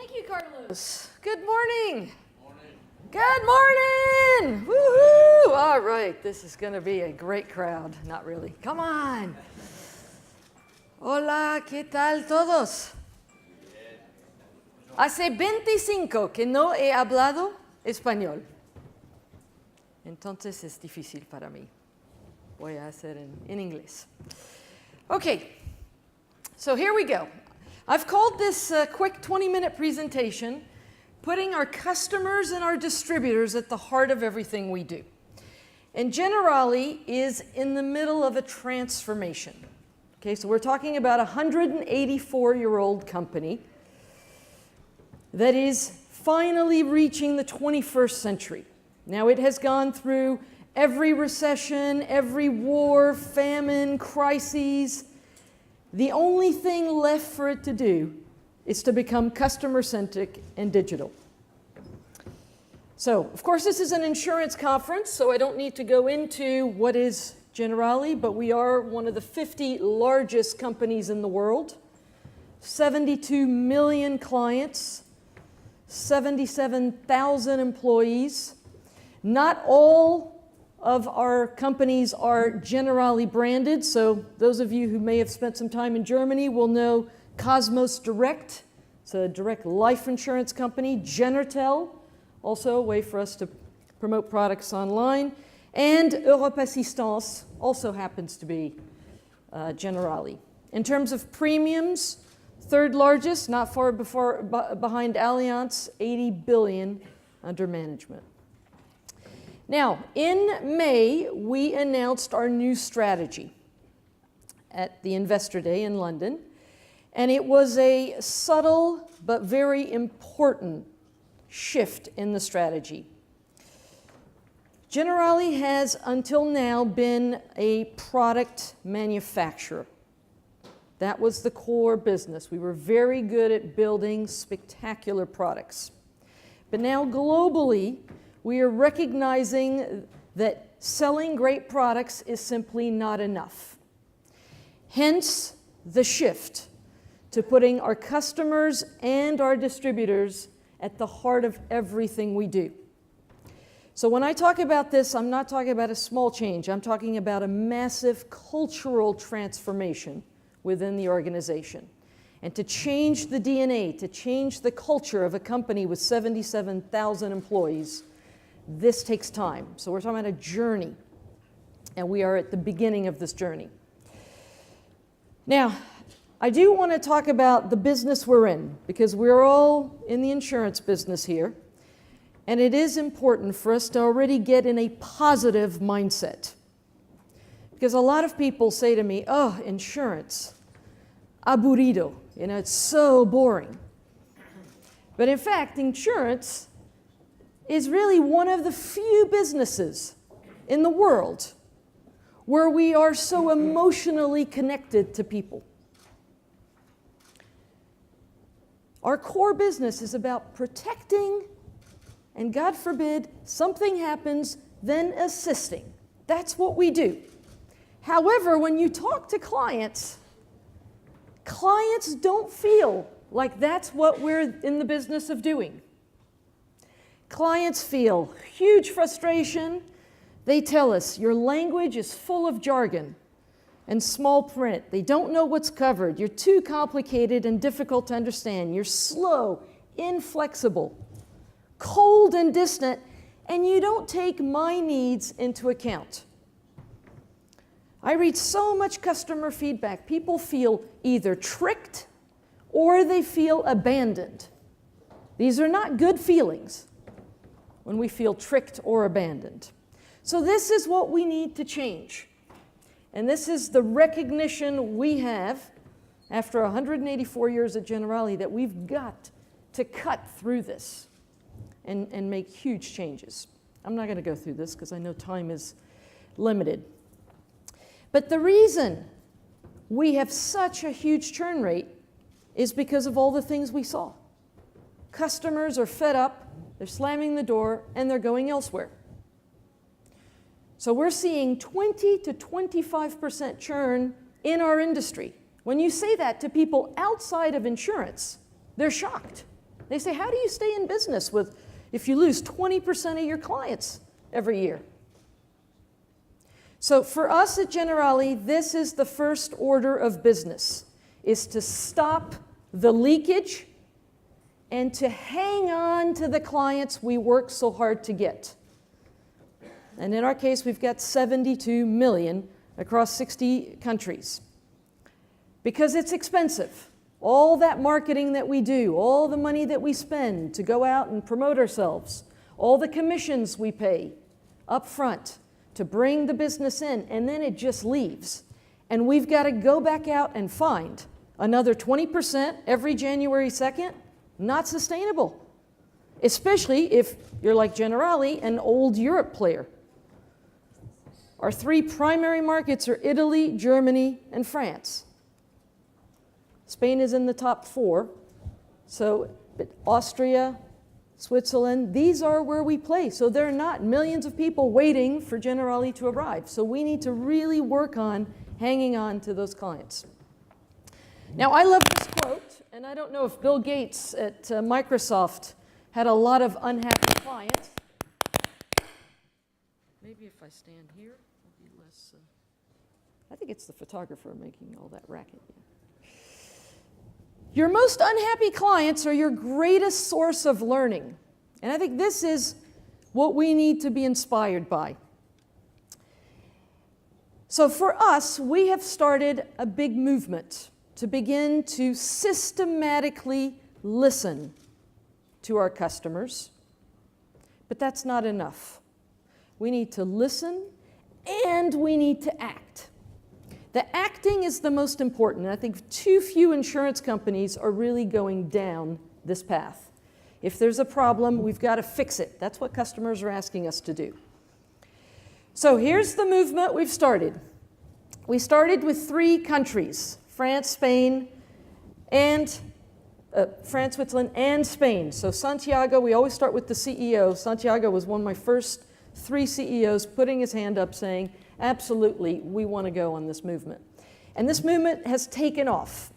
Thank you, Carlos. Good morning. Good morning. Woohoo! All right, this is going to be a great crowd. Not really. Come on. Hola, ¿qué tal todos? Hace 25 que no he hablado español. Entonces es difícil para mí. Voy a hacer en inglés. Okay, so here we go. I've called this quick 20-minute presentation, putting our customers and our distributors at the heart of everything we do. And Generali is in the middle of a transformation. Okay, so we're talking about a 184-year-old company that is finally reaching the 21st century. Now, it has gone through every recession, every war, famine, crises. The only thing left for it to do is to become customer-centric and digital. So, of course, this is an insurance conference, so I don't need to go into what is Generali, but we are one of the 50 largest companies in the world, 72 million clients, 77,000 employees. Not all of our companies are Generali branded, so those of you who may have spent some time in Germany will know COSMOS Direct. It's a direct life insurance company. Genertel, also a way for us to promote products online. And Europe Assistance also happens to be Generali. In terms of premiums, third largest, not far behind Allianz, 80 billion under management. Now, in May, we announced our new strategy at the Investor Day in London, and it was a subtle but very important shift in the strategy. Generali has until now been a product manufacturer. That was the core business. We were very good at building spectacular products. But now globally, we are recognizing that selling great products is simply not enough. Hence, the shift to putting our customers and our distributors at the heart of everything we do. So when I talk about this, I'm not talking about a small change. I'm talking about a massive cultural transformation within the organization. And to change the DNA, to change the culture of a company with 77,000 employees, this takes time. So we're talking about a journey, and we are at the beginning of this journey. Now, I do want to talk about the business we're in, because we're all in the insurance business here, and it is important for us to already get in a positive mindset. Because a lot of people say to me, oh, insurance, aburrido, it's so boring. But in fact, insurance is really one of the few businesses in the world where we are so emotionally connected to people. Our core business is about protecting, and God forbid, something happens, then assisting. That's what we do. However, when you talk to clients, clients don't feel like that's what we're in the business of doing. Clients feel huge frustration. They tell us, your language is full of jargon and small print. They don't know what's covered. You're too complicated and difficult to understand. You're slow, inflexible, cold and distant, and you don't take my needs into account. I read so much customer feedback. People feel either tricked or they feel abandoned. These are not good feelings when we feel tricked or abandoned. So this is what we need to change. And this is the recognition we have after 184 years at Generali that we've got to cut through this and make huge changes. I'm not going to go through this because I know time is limited. But the reason we have such a huge churn rate is because of all the things we saw. Customers are fed up, they're slamming the door, and they're going elsewhere. So we're seeing 20 to 25% churn in our industry. When you say that to people outside of insurance, they're shocked. They say, how do you stay in business if you lose 20% of your clients every year? So for us at Generali, this is the first order of business, is to stop the leakage and to hang on to the clients we work so hard to get. And in our case, we've got 72 million across 60 countries. Because it's expensive. All that marketing that we do, all the money that we spend to go out and promote ourselves, all the commissions we pay up front to bring the business in, and then it just leaves. And we've got to go back out and find another 20% every January 2nd. Not sustainable, especially if you're like Generali, an old Europe player. Our three primary markets are Italy, Germany, and France. Spain is in the top 4. So but Austria, Swaziland, these are where we play. So there are not millions of people waiting for Generali to arrive. So we need to really work on hanging on to those clients. Now, I love this quote, and I don't know if Bill Gates at Microsoft had a lot of unhappy clients. Maybe if I stand here, it'll be less. I think it's the photographer making all that racket. Your most unhappy clients are your greatest source of learning. And I think this is what we need to be inspired by. So for us, we have started a big movement to begin to systematically listen to our customers. But that's not enough. We need to listen and we need to act. The acting is the most important, and I think too few insurance companies are really going down this path. If there's a problem, we've got to fix it. That's what customers are asking us to do. So here's the movement we've started. We started with 3 countries, France, Spain, and France, Switzerland, and Spain. So Santiago, we always start with the CEO. Santiago was one of my first 3 CEOs putting his hand up saying, absolutely, we want to go on this movement. And this movement has taken off.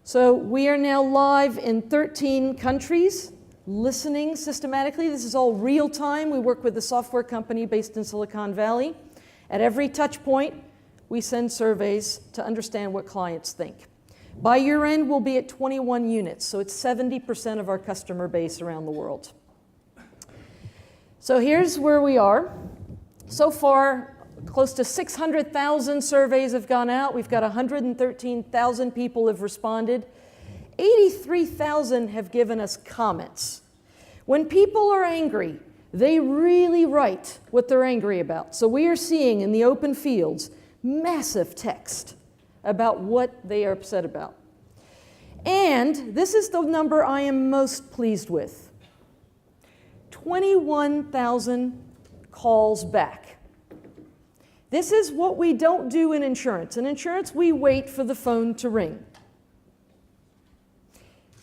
So we are now live in 13 countries, listening systematically. This is all real time. We work with a software company based in Silicon Valley. At every touch point, we send surveys to understand what clients think. By year end, we'll be at 21 units, so it's 70% of our customer base around the world. So here's where we are. So far, close to 600,000 surveys have gone out. We've got 113,000 people have responded. 83,000 have given us comments. When people are angry, they really write what they're angry about. So we are seeing in the open fields massive text about what they are upset about. And this is the number I am most pleased with. 21,000 calls back. This is what we don't do in insurance. In insurance, we wait for the phone to ring.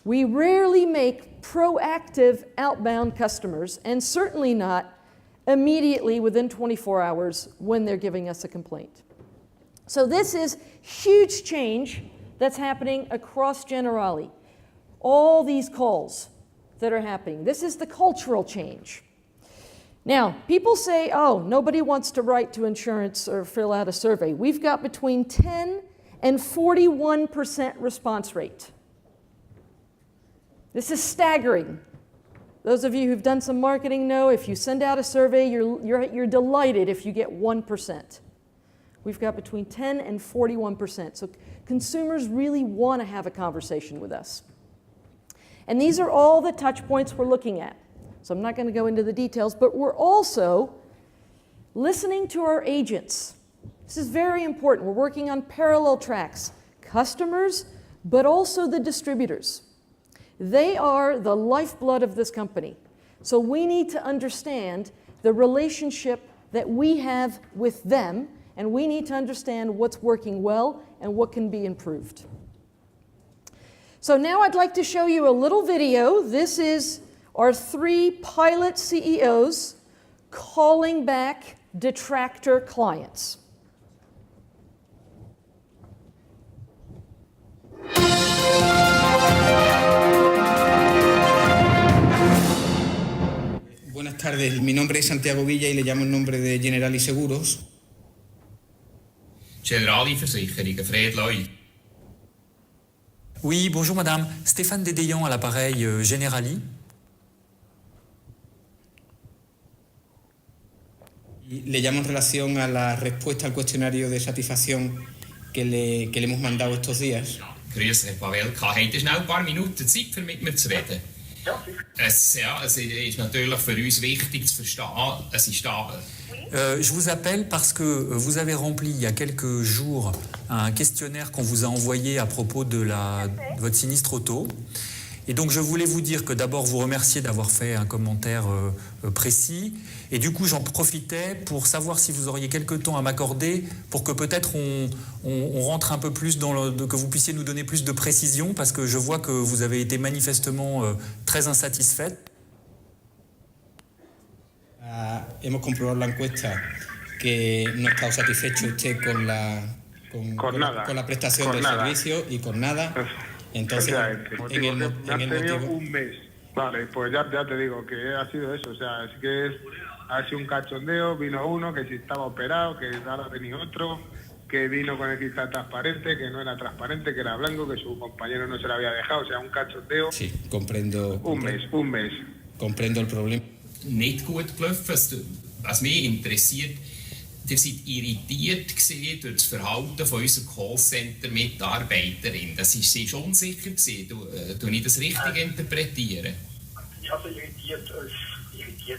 We rarely make proactive outbound customers, and certainly not immediately within 24 hours when they're giving us a complaint. So this is huge change that's happening across Generali. All these calls that are happening. This is the cultural change. Now, people say, oh, nobody wants to write to insurance or fill out a survey. We've got between 10 and 41% response rate. This is staggering. Those of you who've done some marketing know if you send out a survey, you're delighted if you get 1%. We've got between 10 and 41%. So consumers really want to have a conversation with us. And these are all the touch points we're looking at. So I'm not going to go into the details, but we're also listening to our agents. This is very important. We're working on parallel tracks. Customers, but also the distributors. They are the lifeblood of this company. So we need to understand the relationship that we have with them, and we need to understand what's working well and what can be improved. So now I'd like to show you a little video. This is our 3 pilot CEOs calling back detractor clients. tardes, mi nombre es Santiago Villa y le llamo en nombre de Generali Seguros. Generali Versicherungen, Fred Loy. Oui, bonjour madame. Stéphane Dédéian à l'appareil Generali. Y le llamo en relación a la respuesta al cuestionario de satisfacción que le hemos mandado estos días. Grüß Herr Pavelka. Habt ihr schnell ein paar Minuten Zeit, mit mir zu reden? Es ist natürlich für uns wichtig zu verstehen, es ist da. Je vous appelle parce que vous avez rempli il y a quelques jours un questionnaire qu'on vous a envoyé à propos de votre sinistre auto. Et donc je voulais vous dire que d'abord vous remercier d'avoir fait un commentaire précis. Et du coup j'en profitais pour savoir si vous auriez quelques temps à m'accorder pour que peut-être on rentre un peu plus que vous puissiez nous donner plus de précision, parce que je vois que vous avez été manifestement très insatisfaite. Hemos comprobado la encuesta que no está satisfecho usted con la prestación del servicio y con nada. Entonces, en el motivo... un mes. Vale, pues ya te digo que ha sido eso. O sea, es que ha sido un cachondeo. Vino uno que si estaba operado, que ahora tenía otro, que vino con el cristal transparente, que no era transparente, que era blanco, que su compañero no se lo había dejado. O sea, un cachondeo. Sí, comprendo. Un mes. Comprendo el problema. Nicht gut gelaufen. Was mich interessiert, ihr seid irritiert gewesen durch das Verhalten von unserer Callcenter-Mitarbeiterin. Sie ist unsicher gewesen. Du ich das richtig interpretieren? Also irritiert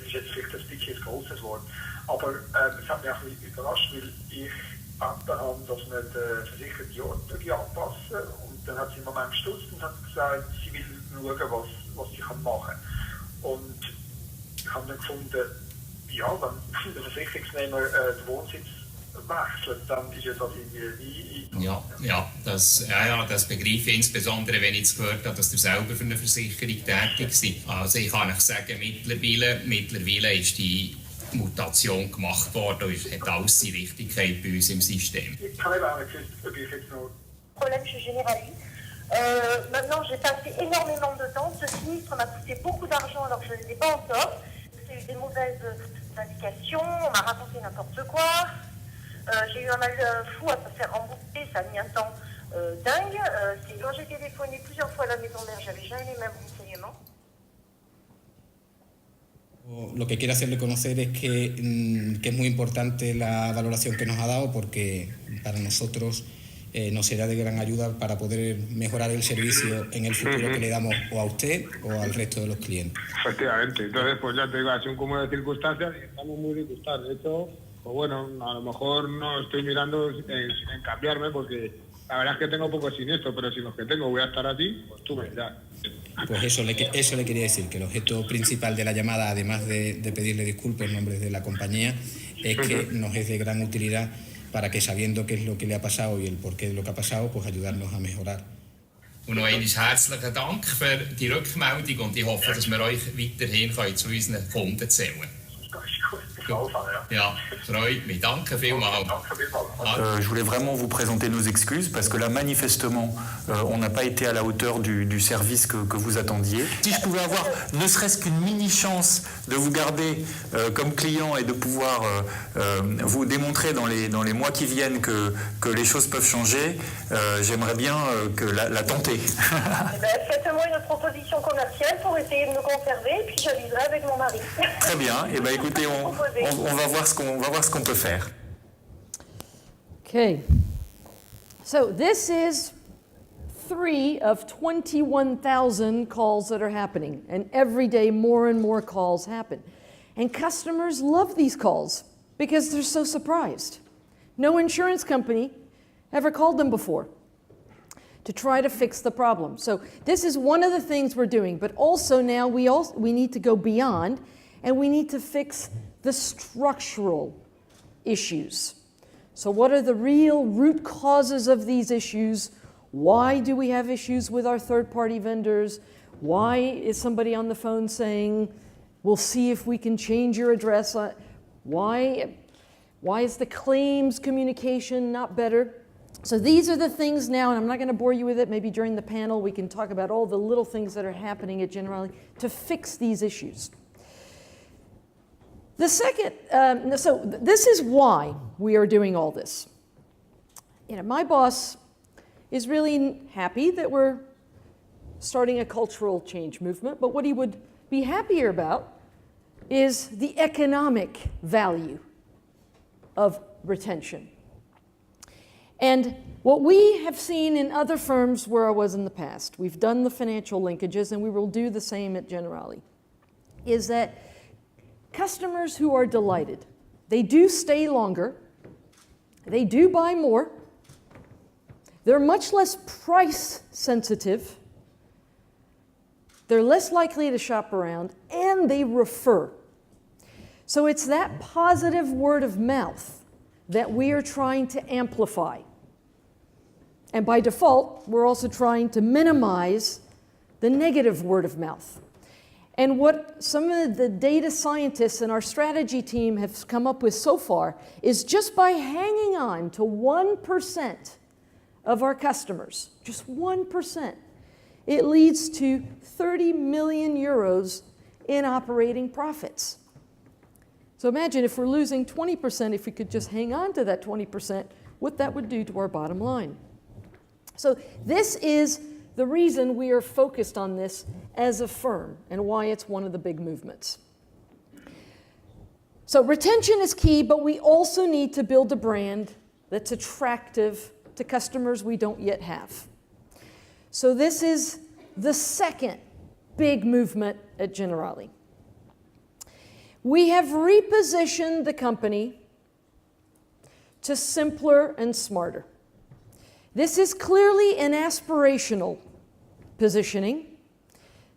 ist jetzt vielleicht ein bisschen ein grosses Wort. Aber es hat mich auch ein bisschen überrascht, weil ich gebeten habe, dass wir die versicherte Ordnung anpassen. Und dann hat sie im Moment gestutzt und hat gesagt, sie will schauen, was sie machen kann. Und ich habe dann gefunden, ja, wenn der Versicherungsnehmer den Wohnsitz wechselt, dann ist ja das irgendwie das begreife ich, insbesondere wenn ich jetzt gehört habe, dass ihr selber für eine Versicherung tätig seid. Also ich kann euch sagen, mittlerweile ist die Mutation gemacht worden und hat alles seine Richtigkeit bei uns im System. Ich habe eben auch nicht gewusst, ob ich jetzt noch... Problème chez Generali. Maintenant, j'ai passé énormément de temps. Ce sinistre m'a coûté beaucoup d'argent alors que je ne les ai pas encore. J'ai eu des mauvaises indications, on m'a raconté n'importe quoi. J'ai eu un mal fou à me faire rembourser, ça a mis un temps dingue. Quand j'ai téléphoné plusieurs fois à la maison mère, j'avais jamais les mêmes renseignements. Lo que quiero hacerle conocer es que es muy importante la valoración que nos ha dado, porque para nosotros nos será de gran ayuda para poder mejorar el servicio en el futuro que le damos o a usted o al resto de los clientes. Efectivamente, entonces pues ya te digo, ha sido un cúmulo de circunstancias y estamos muy disgustados. De hecho, pues bueno, a lo mejor no estoy mirando en cambiarme, porque la verdad es que tengo poco siniestro, pero si los que tengo voy a estar así, pues tú me dirás. Pues eso le quería decir, que el objeto principal de la llamada, además de pedirle disculpas en nombre de la compañía, es que nos es de gran utilidad para que, sabiendo qué es lo que le ha pasado y el porqué de lo que ha pasado, pues ayudarnos a mejorar. Und noch einmal herzlichen Dank für die Rückmeldung und ich hoffe, dass wir euch weiterhin zu unseren Kunden zählen können. Ja, freut mich. Danke vielmals. Je voulais vraiment vous présenter nos excuses parce que là, manifestement, on n'a pas été à la hauteur du service que vous attendiez. Si je pouvais avoir ne serait-ce qu'une mini chance de vous garder comme client et de pouvoir vous démontrer dans les mois qui viennent que les choses peuvent changer, j'aimerais bien que la tenter. Faites-moi une proposition commerciale pour essayer de me conserver, puis j'aviserai avec mon mari. Très bien. Eh bien, écoutez, on va voir ce qu'on peut faire. Okay. So this is 3 of 21,000 calls that are happening, and every day more and more calls happen. And customers love these calls because they're so surprised. No insurance company ever called them before to try to fix the problem. So this is one of the things we're doing, but also now we need to go beyond, and we need to fix the structural issues. So what are the real root causes of these issues? Why do we have issues with our third-party vendors? Why is somebody on the phone saying, we'll see if we can change your address? Why is the claims communication not better? So these are the things now, and I'm not going to bore you with it. Maybe during the panel we can talk about all the little things that are happening at Generali to fix these issues. The second, so this is why we are doing all this. You know, my boss is really happy that we're starting a cultural change movement, but what he would be happier about is the economic value of retention. And what we have seen in other firms where I was in the past, we've done the financial linkages and we will do the same at Generali, is that customers who are delighted, they do stay longer, they do buy more, they're much less price sensitive, they're less likely to shop around, and they refer. So it's that positive word of mouth that we are trying to amplify. And by default, we're also trying to minimize the negative word of mouth. And what some of the data scientists in our strategy team have come up with so far is just by hanging on to 1% of our customers, just 1%, it leads to 30 million euros in operating profits. So imagine if we're losing 20%, if we could just hang on to that 20%, what that would do to our bottom line. So this is the reason we are focused on this as a firm and why it's one of the big movements. So retention is key, but we also need to build a brand that's attractive to customers we don't yet have. So this is the second big movement at Generali. We have repositioned the company to simpler and smarter. This is clearly an aspirational positioning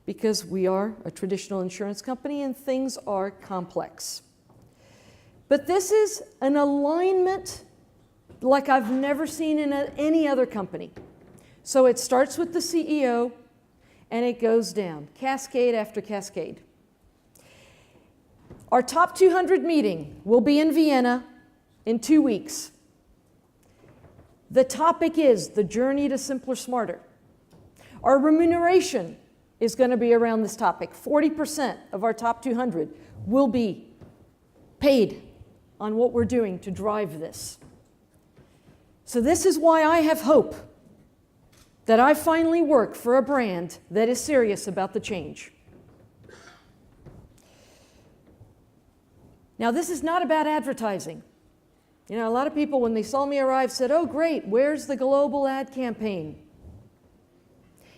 because we are a traditional insurance company and things are complex. But this is an alignment like I've never seen in any other company. So it starts with the CEO and it goes down, cascade after cascade. Our top 200 meeting will be in Vienna in 2 weeks. The topic is the journey to simpler, smarter. Our remuneration is going to be around this topic. 40% of our top 200 will be paid on what we're doing to drive this. So this is why I have hope that I finally work for a brand that is serious about the change. Now, this is not about advertising. You know, a lot of people, when they saw me arrive, said, oh, great, where's the global ad campaign?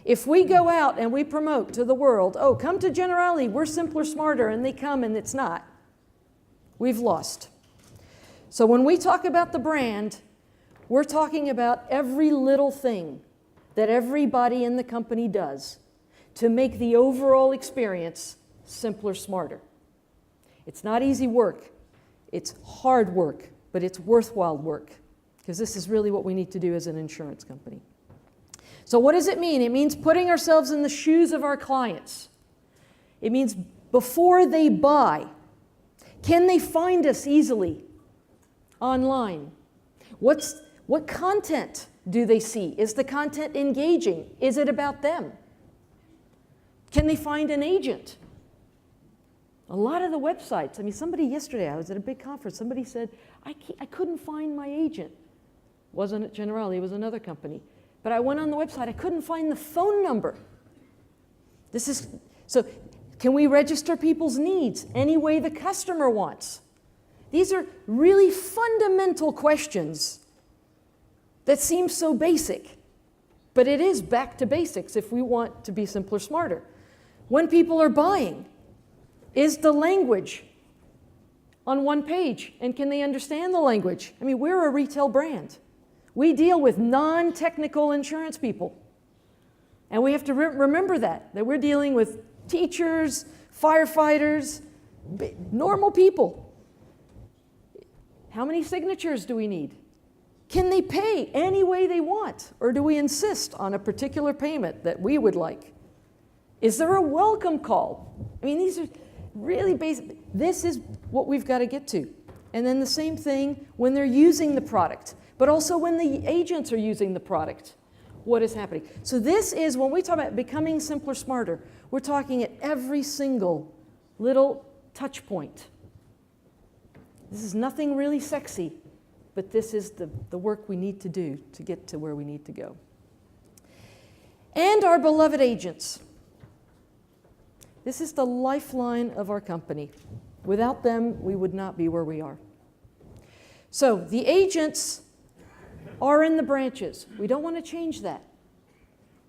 If we go out and we promote to the world, oh, come to Generali, we're simpler, smarter, and they come and it's not, we've lost. So when we talk about the brand, we're talking about every little thing that everybody in the company does to make the overall experience simpler, smarter. It's not easy work. It's hard work, but it's worthwhile work because this is really what we need to do as an insurance company. So what does it mean? It means putting ourselves in the shoes of our clients. It means before they buy, can they find us easily online? What content do they see? Is the content engaging? Is it about them? Can they find an agent? A lot of the websites, I mean, somebody yesterday, I was at a big conference, somebody said, I couldn't find my agent. Wasn't at Generali, it was another company. But I went on the website, I couldn't find the phone number. So can we register people's needs any way the customer wants? These are really fundamental questions that seem so basic, but it is back to basics if we want to be simpler, smarter. When people are buying, is the language on one page, and can they understand the language? I mean, we're a retail brand. We deal with non-technical insurance people, and we have to remember that we're dealing with teachers, firefighters, normal people. How many signatures do we need? Can they pay any way they want, or do we insist on a particular payment that we would like? Is there a welcome call? I mean, these are really basic. This is what we've got to get to. And then the same thing when they're using the product, but also when the agents are using the product. What is happening? So this is, when we talk about becoming simpler, smarter, we're talking at every single little touch point This is nothing really sexy, but this is the work we need to do to get to where we need to go. And our beloved agents. This is the lifeline of our company. Without them, we would not be where we are. So the agents are in the branches. We don't want to change that.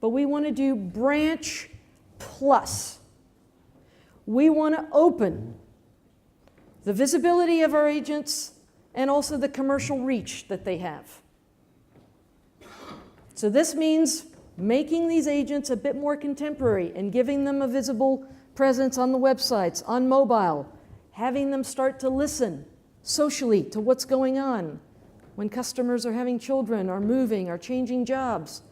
But we want to do branch plus. We want to open the visibility of our agents and also the commercial reach that they have. So this means making these agents a bit more contemporary and giving them a visible presence on the websites, on mobile, having them start to listen socially to what's going on when customers are having children, are moving, are changing jobs.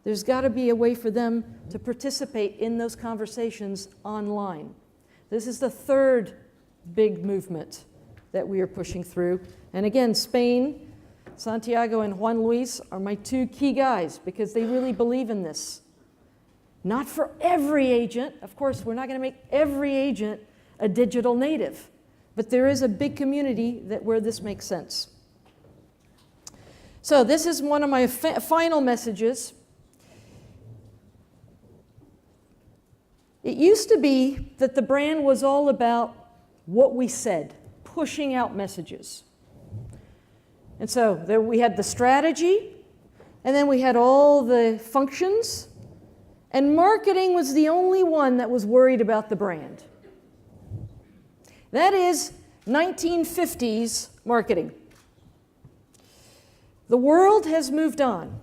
There's got to be a way for them to participate in those conversations online. This is the third big movement that we are pushing through. And again, Spain, Santiago and Juan Luis are my two key guys because they really believe in this. Not for every agent. Of course, we're not going to make every agent a digital native. But there is a big community where this makes sense. So this is one of my final messages. It used to be that the brand was all about what we said, pushing out messages. And so there we had the strategy, and then we had all the functions, and marketing was the only one that was worried about the brand. That is 1950s marketing. The world has moved on.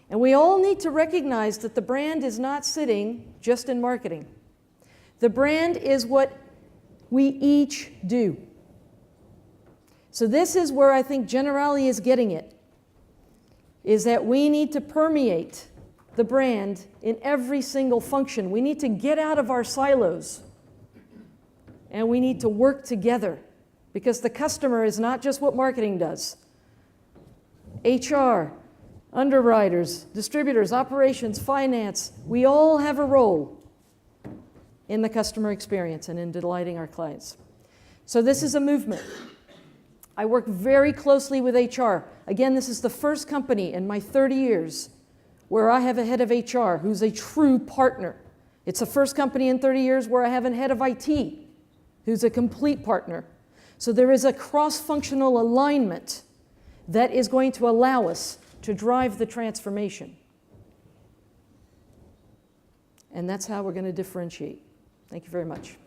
And we all need to recognize that the brand is not sitting just in marketing. The brand is what we each do. So this is where I think Generali is getting it, is that we need to permeate the brand in every single function. We need to get out of our silos, and we need to work together, because the customer is not just what marketing does. HR, underwriters, distributors, operations, finance, we all have a role in the customer experience and in delighting our clients. So this is a movement. I work very closely with HR. Again, this is the first company in my 30 years where I have a head of HR who's a true partner. It's the first company in 30 years where I have a head of IT who's a complete partner. So there is a cross-functional alignment that is going to allow us to drive the transformation. And that's how we're going to differentiate. Thank you very much.